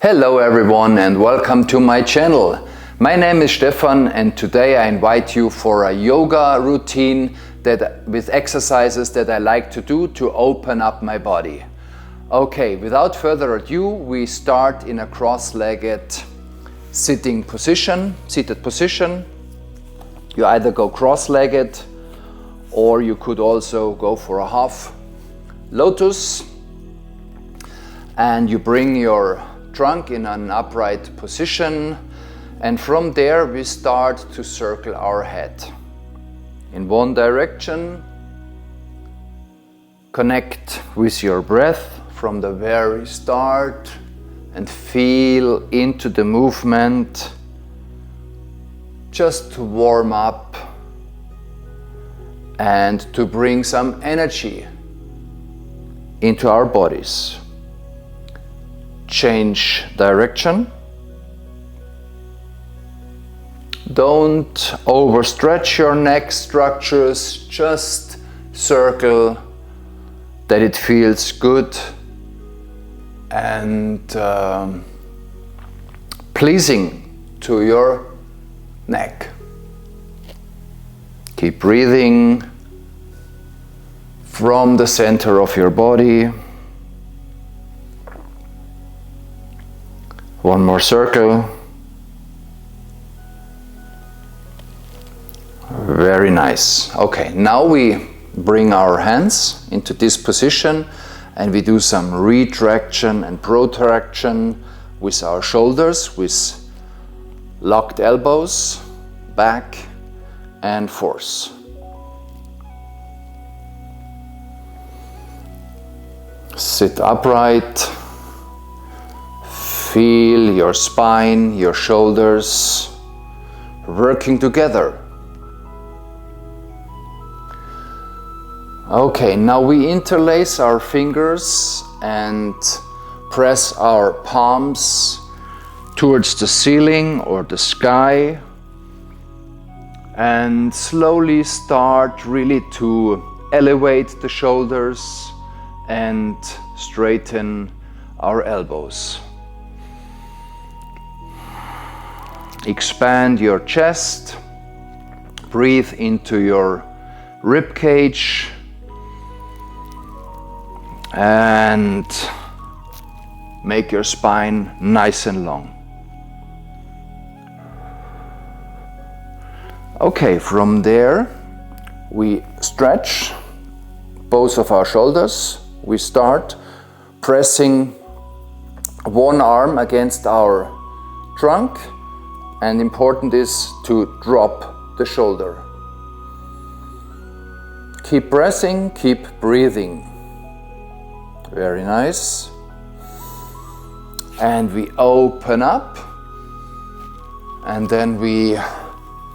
Hello everyone and welcome to my channel. My name is Stefan and today I invite you for a yoga routine with exercises that I like to do to open up my body. Okay, without further ado, we start in a cross-legged seated position. You either go cross-legged or you could also go for a half lotus, and you bring your trunk in an upright position, and from there we start to circle our head in one direction. Connect with your breath from the very start and feel into the movement, just to warm up and to bring some energy into our bodies. Change direction. Don't overstretch your neck structures, just circle that it feels good and pleasing to your neck. Keep breathing from the center of your body. One more circle. Very nice. Okay, now we bring our hands into this position and we do some retraction and protraction with our shoulders, with locked elbows, back and forth. Sit upright. Feel your spine, your shoulders working together. Okay, now we interlace our fingers and press our palms towards the ceiling or the sky, and slowly start really to elevate the shoulders and straighten our elbows. Expand your chest, breathe into your rib cage, and make your spine nice and long. Okay, from there we stretch both of our shoulders. We start pressing one arm against our trunk, and important is to drop the shoulder. Keep pressing, keep breathing. Very nice. And we open up, and then we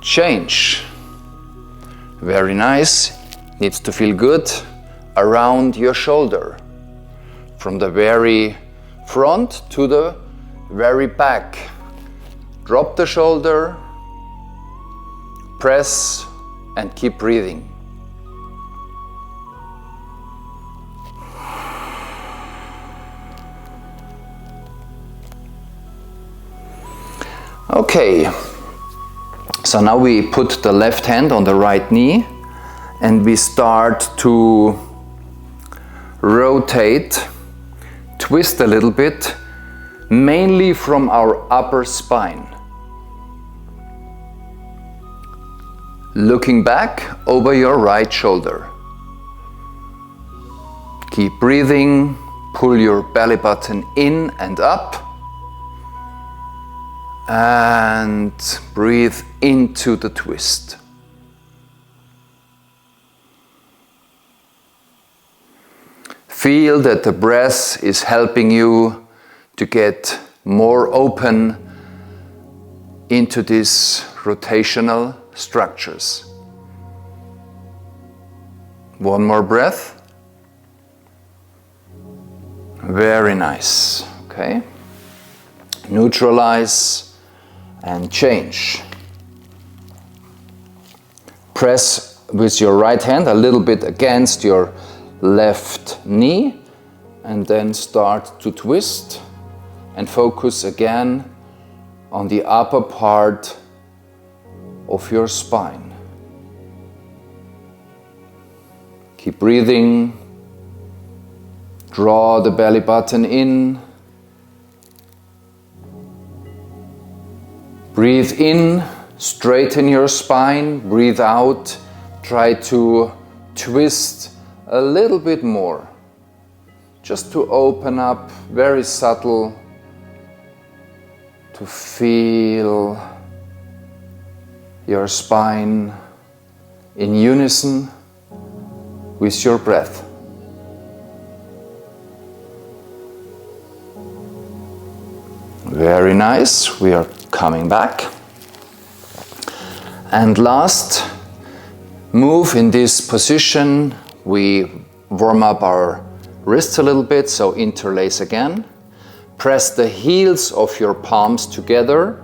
change. Very nice. Needs to feel good around your shoulder, from the very front to the very back. Drop the shoulder, press, and keep breathing. Okay, so now we put the left hand on the right knee and we start to rotate, twist a little bit, mainly from our upper spine. Looking back over your right shoulder. Keep breathing, pull your belly button in and up, and breathe into the twist. Feel that the breath is helping you to get more open into these rotational structures. One more breath. Very nice. Okay. Neutralize and change. Press with your right hand a little bit against your left knee and then start to twist and focus again on the upper part of your spine. Keep breathing. Draw the belly button in. Breathe in, straighten your spine. Breathe out, try to twist a little bit more. Just to open up, very subtle, to feel your spine in unison with your breath. Very nice, we are coming back. And last move in this position, we warm up our wrists a little bit, so interlace again. Press the heels of your palms together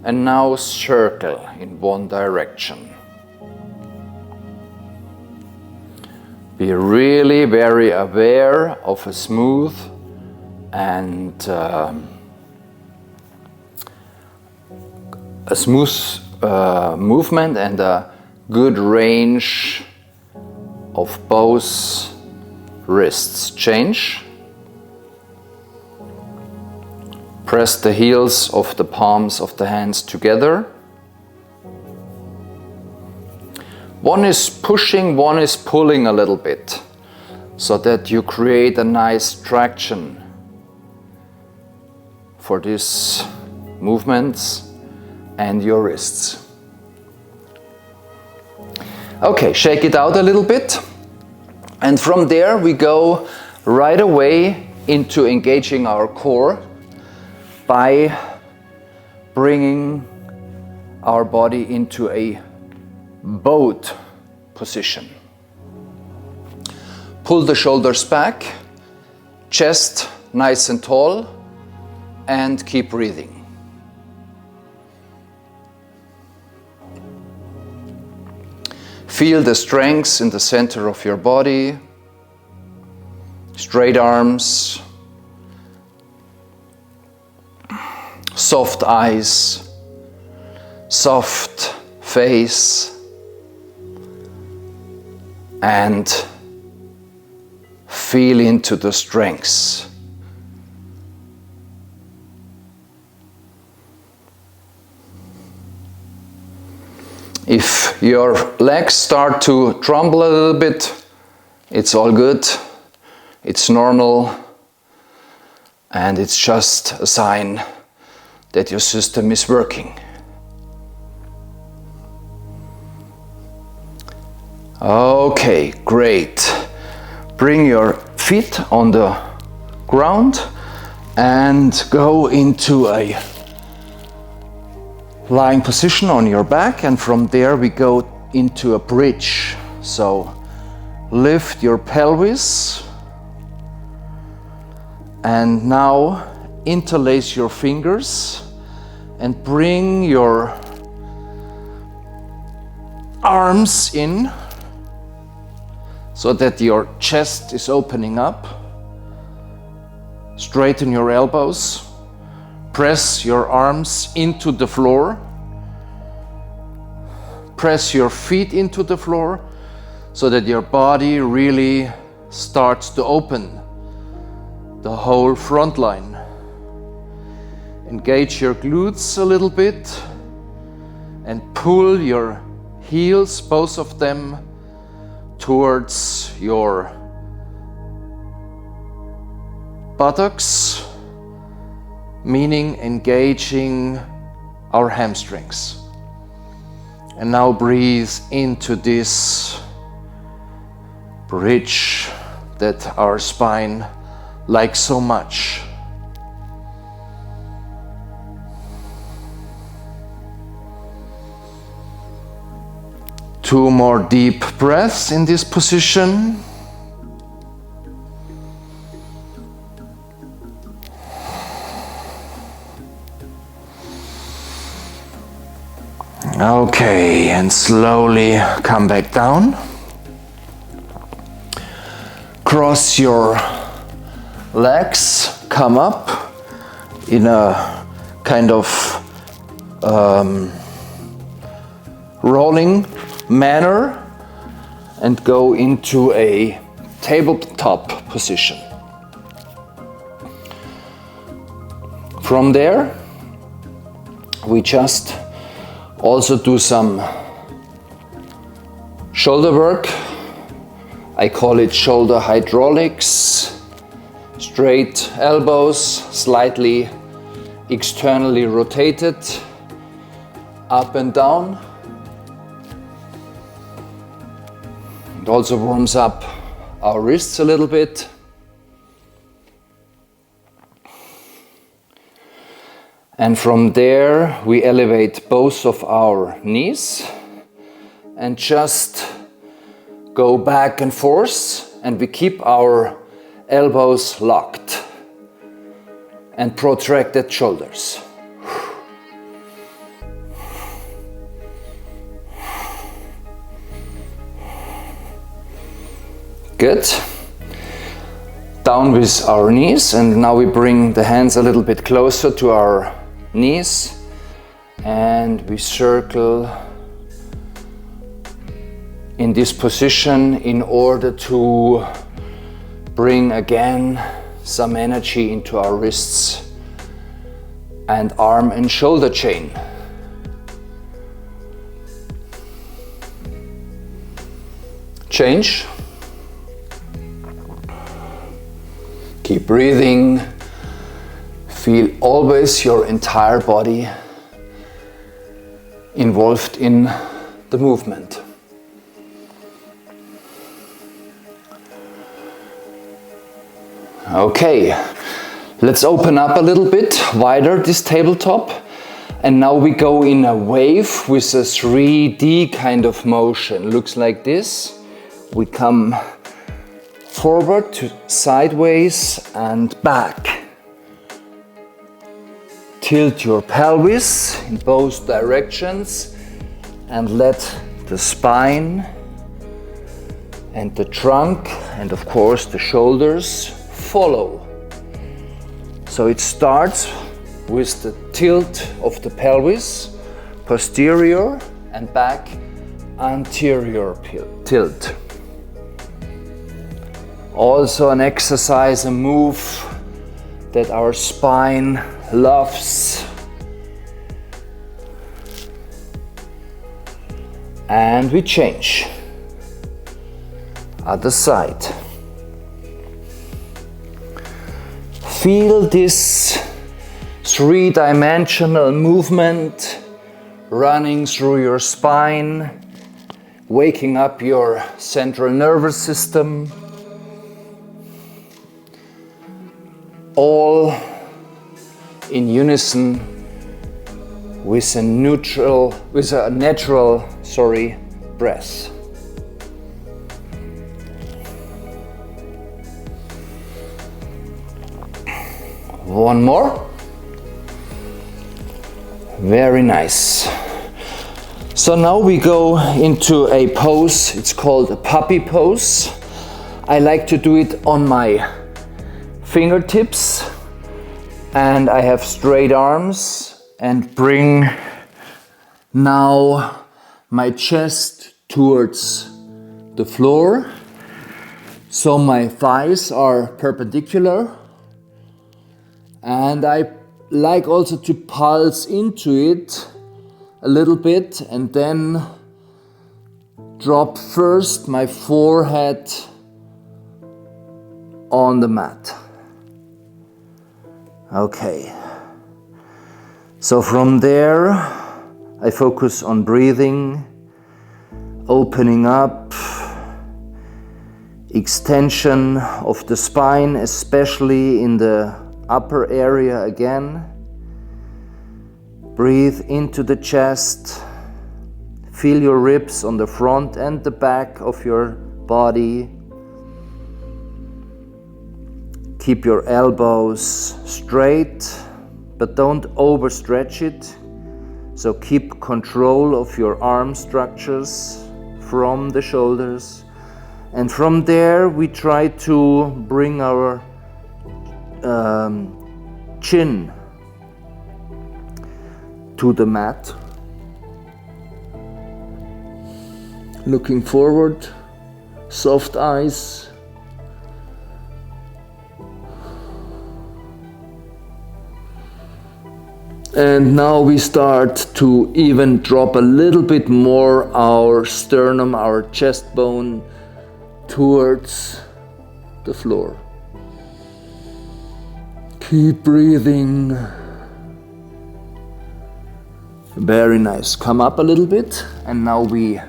and now circle in one direction. Be really very aware of a smooth and movement and a good range of both wrists. Change. Press the heels of the palms of the hands together. One is pushing, one is pulling a little bit, so that you create a nice traction for these movements and your wrists. Okay, shake it out a little bit. And from there we go right away into engaging our core by bringing our body into a boat position. Pull the shoulders back, chest nice and tall, and keep breathing. Feel the strength in the center of your body, straight arms, soft eyes, soft face, and feel into the strengths. If your legs start to tremble a little bit, it's all good, it's normal, and it's just a sign that your system is working. Okay, great. Bring your feet on the ground and go into a lying position on your back, and from there we go into a bridge. So lift your pelvis and now interlace your fingers and bring your arms in so that your chest is opening up. Straighten your elbows. Press your arms into the floor. Press your feet into the floor so that your body really starts to open the whole front line. Engage your glutes a little bit and pull your heels, both of them, towards your buttocks, meaning engaging our hamstrings. And now breathe into this bridge that our spine likes so much. Two more deep breaths in this position. Okay, and slowly come back down. Cross your legs, come up, in a kind of rolling manner and go into a tabletop position. From there, we just also do some shoulder work. I call it shoulder hydraulics. Straight elbows, slightly externally rotated, up and down. It also warms up our wrists a little bit. And from there we elevate both of our knees and just go back and forth, and we keep our elbows locked and protracted shoulders. Good. Down with our knees, and now we bring the hands a little bit closer to our knees and we circle in this position in order to bring again some energy into our wrists and arm and shoulder chain. Change. Keep breathing. Feel always your entire body involved in the movement. Okay, let's open up a little bit wider this tabletop, and now we go in a wave with a 3D kind of motion. Looks like this. We come forward to sideways and back. Tilt your pelvis in both directions and let the spine and the trunk and of course the shoulders follow. So it starts with the tilt of the pelvis, posterior and back, anterior tilt. Also an exercise, a move that our spine loves. And we change. Other side. Feel this three-dimensional movement running through your spine, waking up your central nervous system. All in unison with a natural breath. One more. Very nice. So now we go into a pose. It's called a puppy pose. I like to do it on my fingertips, and I have straight arms and bring now my chest towards the floor. So my thighs are perpendicular, and I like also to pulse into it a little bit and then drop first my forehead on the mat. Okay, so from there I focus on breathing, opening up, extension of the spine, especially in the upper area again. Breathe into the chest, feel your ribs on the front and the back of your body. Keep your elbows straight, but don't overstretch it. So keep control of your arm structures from the shoulders. And from there we try to bring our chin to the mat. Looking forward, soft eyes. And now we start to even drop a little bit more our sternum, our chest bone towards the floor. Keep breathing. Very nice. Come up a little bit, and now we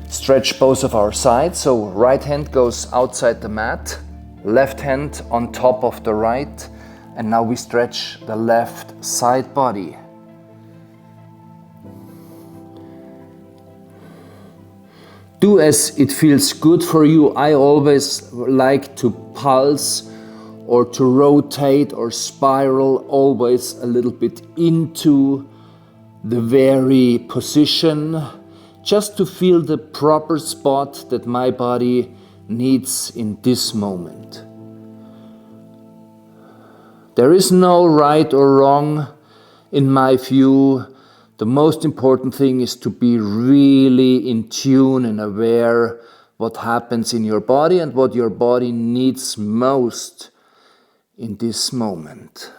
stretch both of our sides. So right hand goes outside the mat, left hand on top of the right. And now we stretch the left side body. Do as it feels good for you. I always like to pulse or to rotate or spiral always a little bit into the very position, just to feel the proper spot that my body needs in this moment. There is no right or wrong in my view. The most important thing is to be really in tune and aware what happens in your body and what your body needs most in this moment.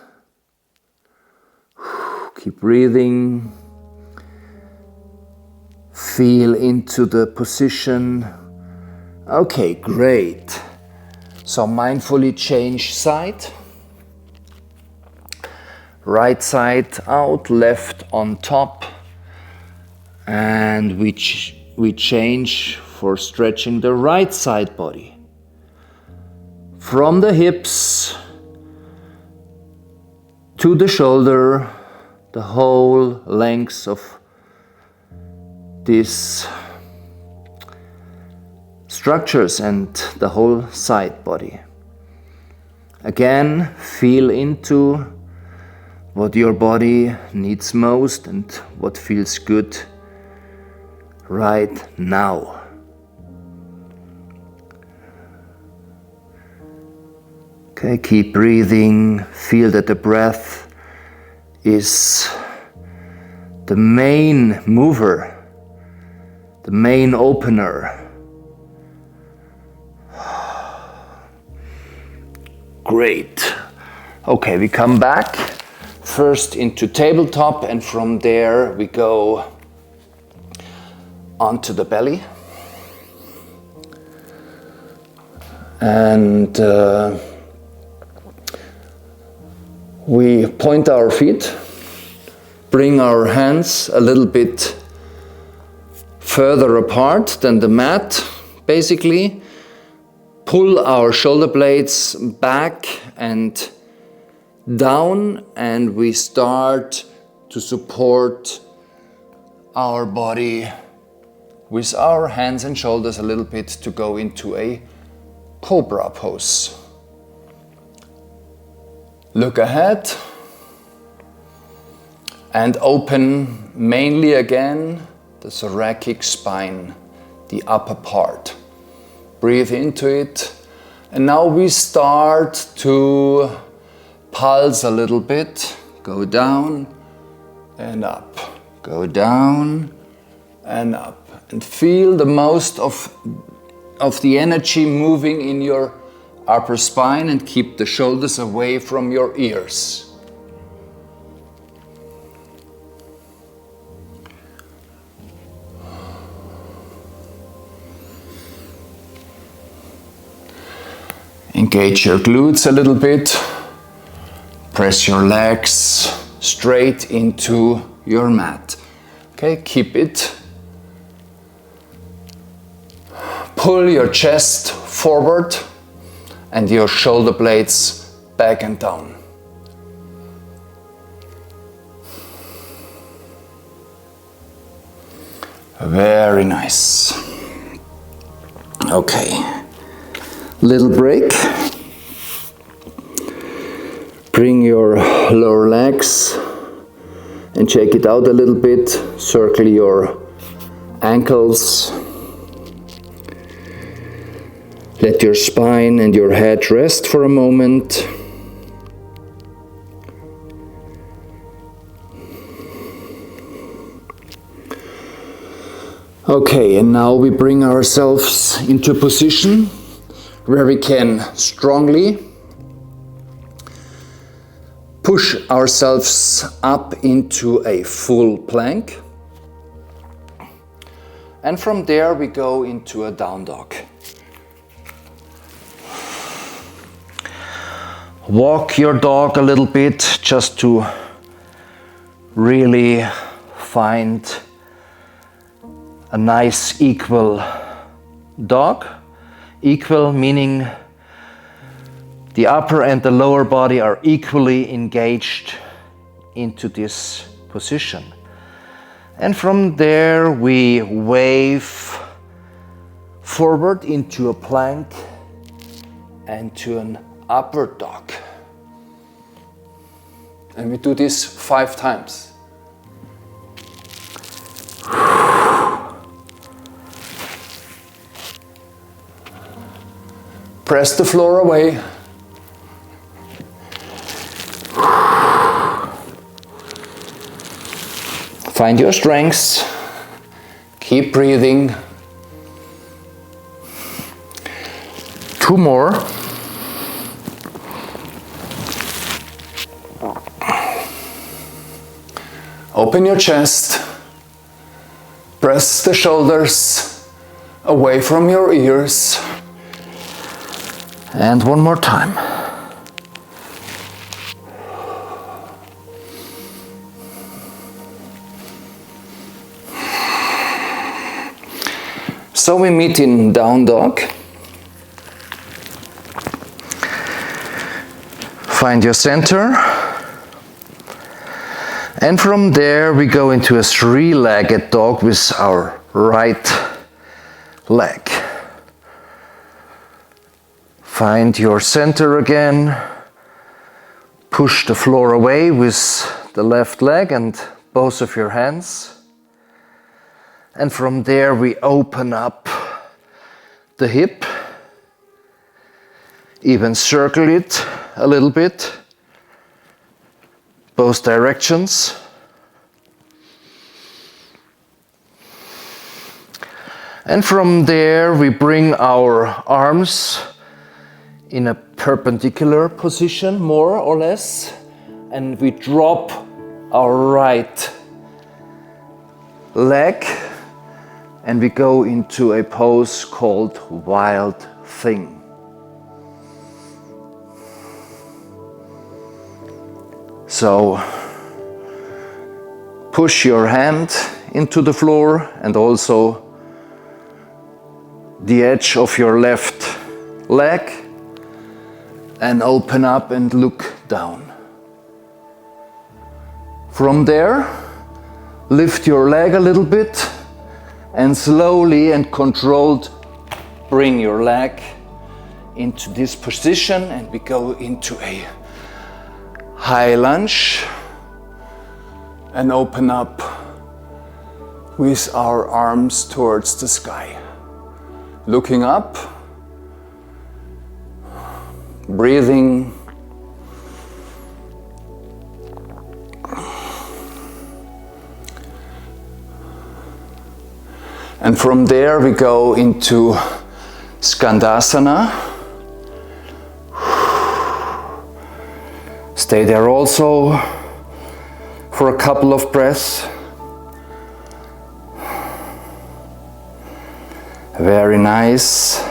Keep breathing. Feel into the position. Okay, great. So mindfully change side. Right side out, left on top, and we change for stretching the right side body. From the hips to the shoulder, the whole length of these structures and the whole side body. Again, feel into what your body needs most and what feels good right now. Okay, keep breathing. Feel that the breath is the main mover, the main opener. Great. Okay, we come back. First into tabletop, and from there we go onto the belly. And we point our feet, bring our hands a little bit further apart than the mat, basically. Pull our shoulder blades back and down, and we start to support our body with our hands and shoulders a little bit to go into a Cobra pose. Look ahead and open mainly again the thoracic spine, the upper part. Breathe into it, and now we start to pulse a little bit, go down and up, go down and up, and feel the most of the energy moving in your upper spine, and keep the shoulders away from your ears. Engage your glutes a little bit. Press your legs straight into your mat. Okay, keep it. Pull your chest forward and your shoulder blades back and down. Very nice. Okay, little break. Bring your lower legs and check it out a little bit. Circle your ankles. Let your spine and your head rest for a moment. Okay, and now we bring ourselves into a position where we can strongly push ourselves up into a full plank. And from there we go into a down dog. Walk your dog a little bit just to really find a nice equal dog. Equal meaning the upper and the lower body are equally engaged into this position. And from there we wave forward into a plank and to an upward dog. And we do this 5 times. Press the floor away. Find your strengths. Keep breathing. 2 more. Open your chest. Press the shoulders away from your ears. And 1 more time. So we meet in down dog. Find your center. And from there we go into a 3-legged dog with our right leg. Find your center again. Push the floor away with the left leg and both of your hands. And from there we open up the hip. Even circle it a little bit. Both directions. And from there we bring our arms in a perpendicular position, more or less, and we drop our right leg and we go into a pose called Wild Thing. So push your hand into the floor and also the edge of your left leg and open up and look down. From there, lift your leg a little bit and slowly and controlled bring your leg into this position and we go into a high lunge and open up with our arms towards the sky. Looking up, breathing. And from there we go into Skandasana. Stay there also for a couple of breaths. Very nice.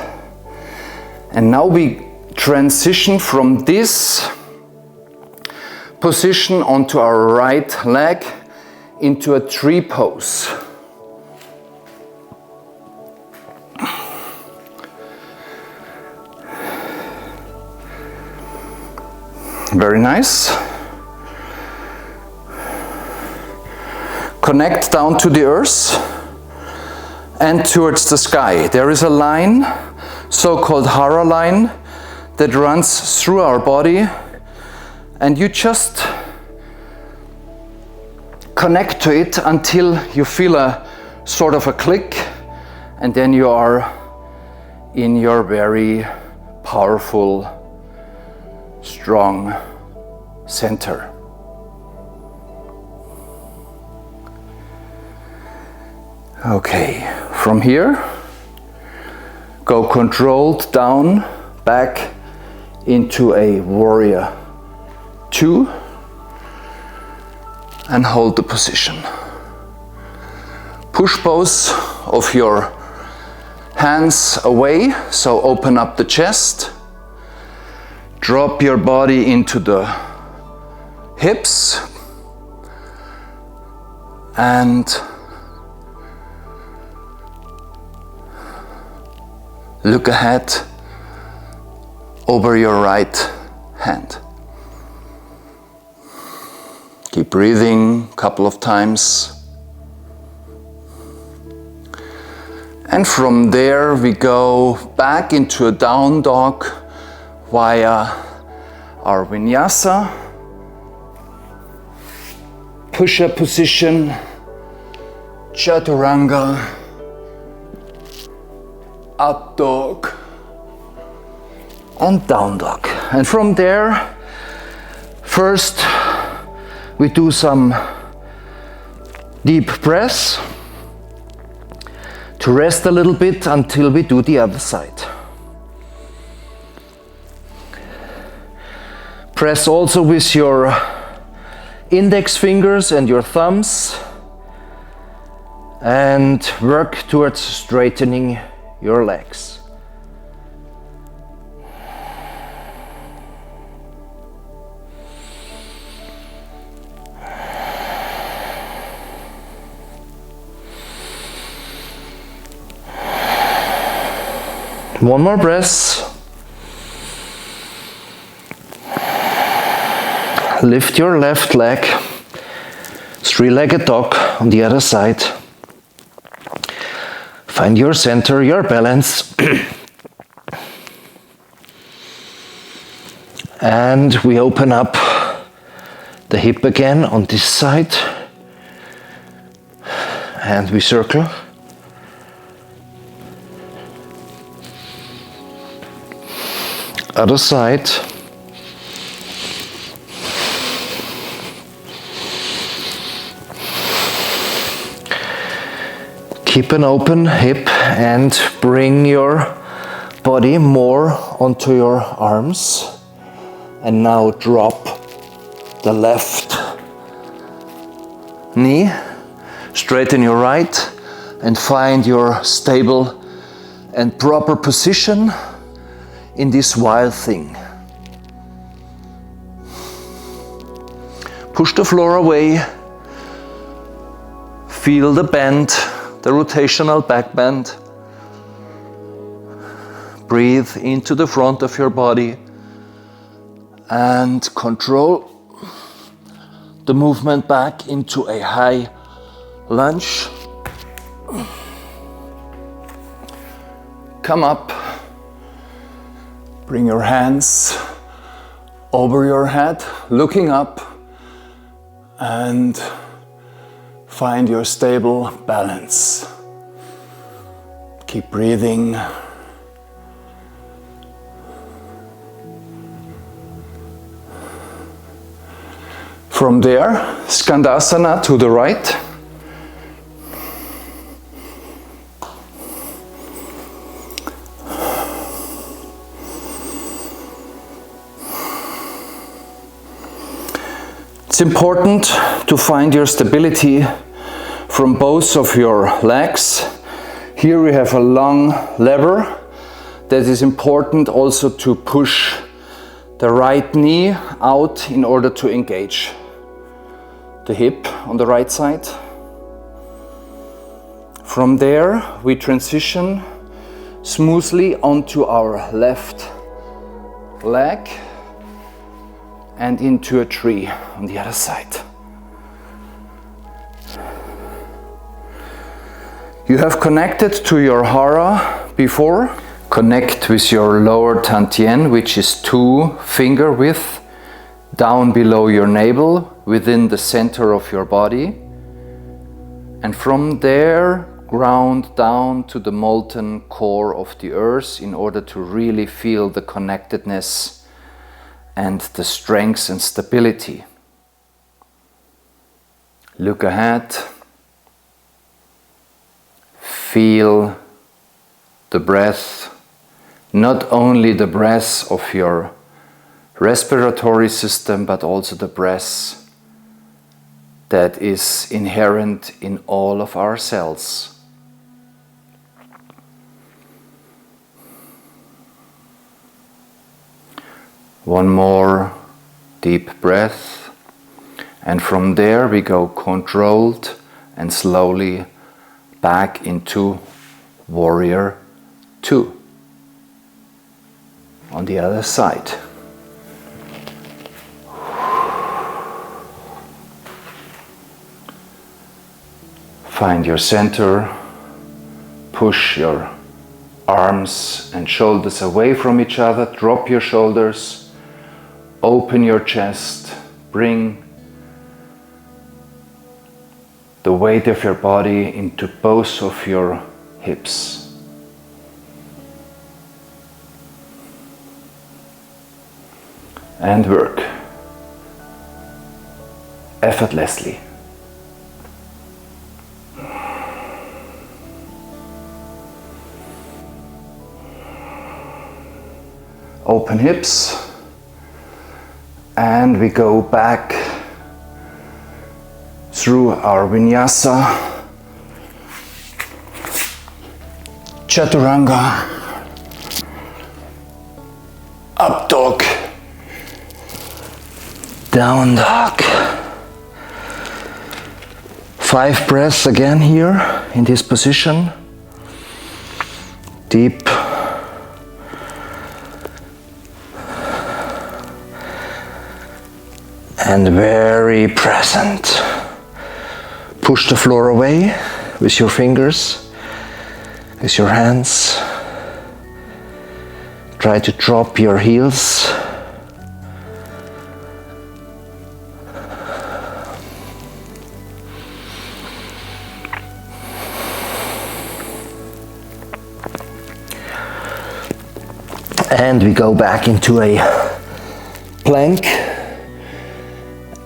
And now we transition from this position onto our right leg into a tree pose. Very nice. Connect down to the earth and towards the sky. There is a line, so-called Hara line, that runs through our body, and you just connect to it until you feel a sort of a click, and then you are in your very powerful, strong center. Okay, from here, go controlled down, back into a warrior 2 and hold the position. Push both of your hands away, so open up the chest. Drop your body into the hips and look ahead over your right hand. Keep breathing a couple of times. And from there we go back into a down dog via our vinyasa. Push-up position, chaturanga, up dog, and down dog. And from there, first we do some deep breaths to rest a little bit until we do the other side. Press also with your index fingers and your thumbs and work towards straightening your legs. One more breath. Lift your left leg, three-legged dog on the other side. Find your center, your balance. And we open up the hip again on this side. And we circle. Other side. Keep an open hip and bring your body more onto your arms. And now drop the left knee, straighten your right and find your stable and proper position in this wild thing. Push the floor away, feel the bend, the rotational back bend. Breathe into the front of your body and control the movement back into a high lunge. Come up, bring your hands over your head, looking up, and find your stable balance. Keep breathing. From there, Skandasana to the right. It's important to find your stability from both of your legs. Here we have a long lever that is important also to push the right knee out in order to engage the hip on the right side. From there we transition smoothly onto our left leg and into a tree on the other side. You have connected to your hara before. Connect with your lower tantien, which is 2 finger width down below your navel within the center of your body. And from there, ground down to the molten core of the earth in order to really feel the connectedness and the strength and stability. Look ahead feel the breath, not only the breath of your respiratory system, but also the breath that is inherent in all of our cells. One more deep breath, and from there we go controlled and slowly back into Warrior 2 on the other side. Find your center, push your arms and shoulders away from each other, drop your shoulders, open your chest, bring the weight of your body into both of your hips. And work effortlessly. Open hips, and we go back through our vinyasa, chaturanga, up dog, down dog. 5 breaths again here in this position. Deep. And very present. Push the floor away with your fingers, with your hands. Try to drop your heels. And we go back into a plank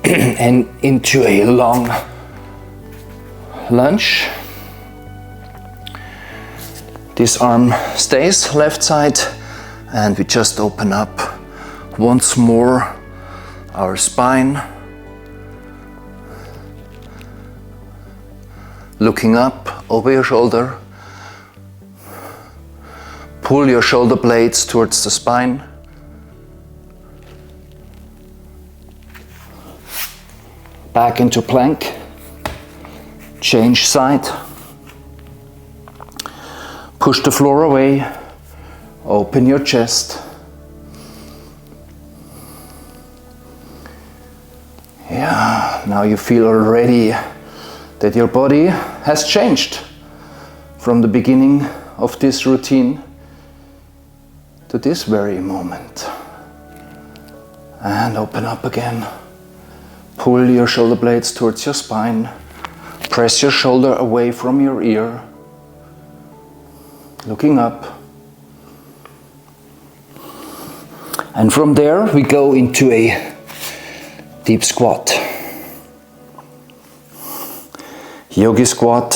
and into a long lunge. This arm stays left side, and we just open up once more our spine, looking up over your shoulder. Pull your shoulder blades towards the spine. Back into plank, change side, push the floor away, open your chest. Yeah, now you feel already that your body has changed from the beginning of this routine to this very moment. And open up again. Pull your shoulder blades towards your spine. Press your shoulder away from your ear. Looking up. And from there we go into a deep squat. Yogi squat.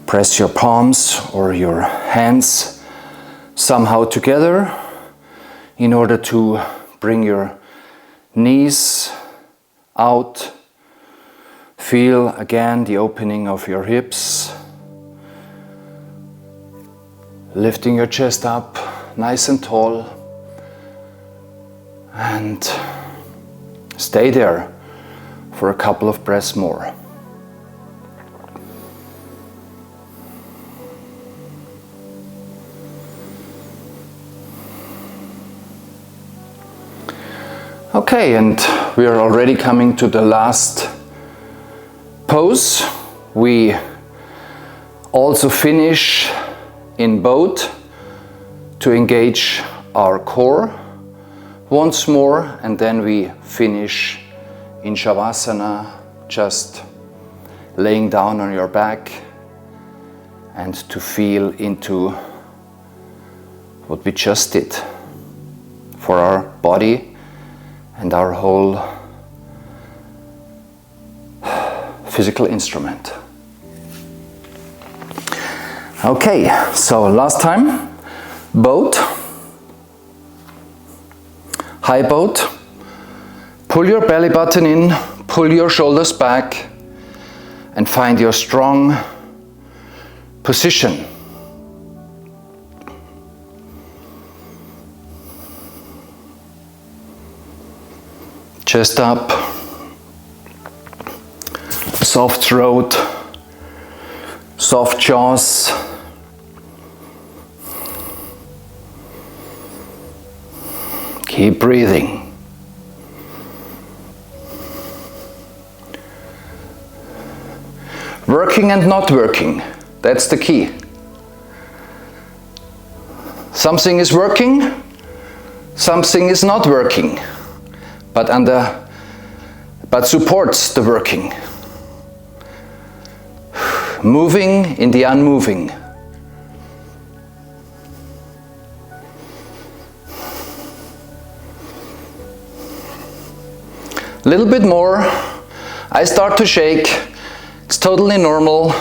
Press your palms or your hands somehow together in order to bring your knees out. Feel again the opening of your hips. Lifting your chest up nice and tall. And stay there for a couple of breaths more. Okay, and we are already coming to the last pose. We also finish in boat to engage our core once more, and then we finish in Shavasana, just laying down on your back and to feel into what we just did for our body and our whole physical instrument. Okay, so last time, boat, high boat, pull your belly button in, pull your shoulders back, and find your strong position. Chest up, soft throat, soft jaws. Keep breathing. Working and not working, that's the key. Something is working, something is not working, but supports the working. Moving in the unmoving. A little bit more. I start to shake. It's totally normal.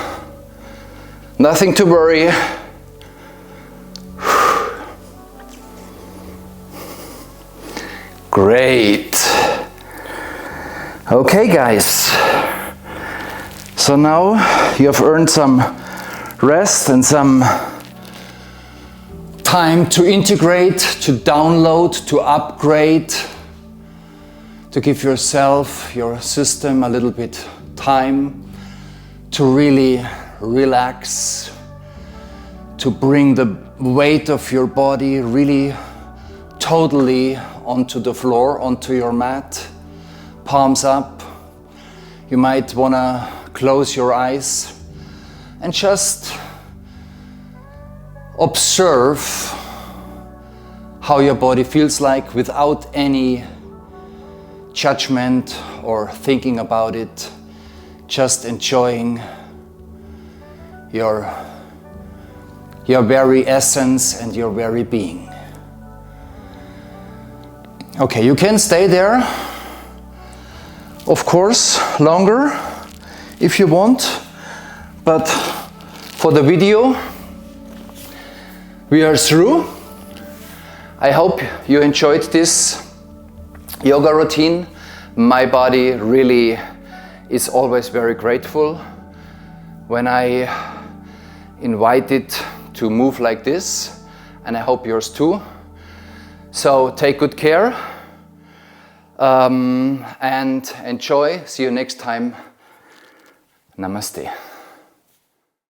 Nothing to worry. Great. Okay, guys. So now you have earned some rest and some time to integrate, to download, to upgrade, to give yourself, your system a little bit time to really relax, to bring the weight of your body really totally onto the floor, onto your mat, palms up. You might want to close your eyes and just observe how your body feels like without any judgment or thinking about it. Just enjoying your very essence and your very being. Okay, you can stay there, of course, longer if you want, but for the video we are through. I hope you enjoyed this yoga routine. My body really is always very grateful when I invite it to move like this, and I hope yours too. So take good care and enjoy. See you next time. Namaste.